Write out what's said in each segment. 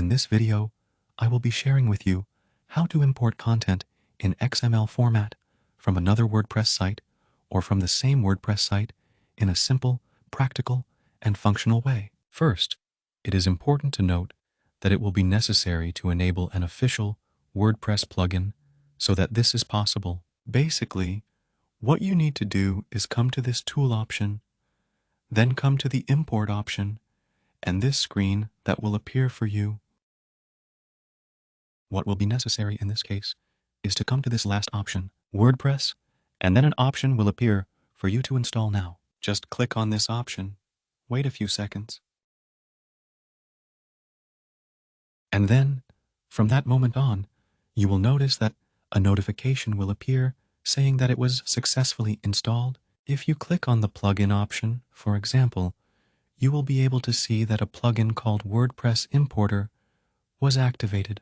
In this video, I will be sharing with you how to import content in XML format from another WordPress site or from the same WordPress site in a simple, practical, and functional way. First, it is important to note that it will be necessary to enable an official WordPress plugin so that this is possible. Basically, what you need to do is come to this tool option, then come to the import option, and this screen that will appear for you. What will be necessary in this case is to come to this last option, WordPress, and then an option will appear for you to install now. Just click on this option, wait a few seconds, and then, from that moment on, you will notice that a notification will appear saying that it was successfully installed. If you click on the plugin option, for example, you will be able to see that a plugin called WordPress Importer was activated.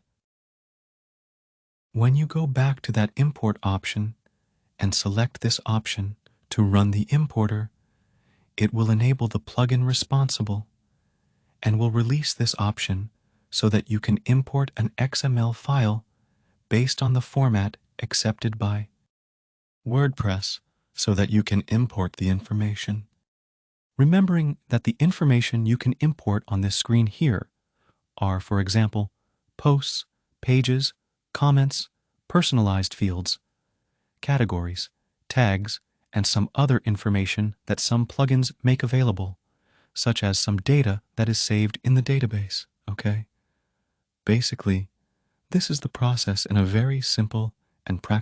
When you go back to that import option and select this option to run the importer, it will enable the plugin responsible and will release this option so that you can import an XML file based on the format accepted by WordPress so that you can import the information. Remembering that the information you can import on this screen here are, for example, posts, pages, comments, personalized fields, categories, tags, and some other information that some plugins make available, such as some data that is saved in the database, okay? Basically, this is the process in a very simple and practical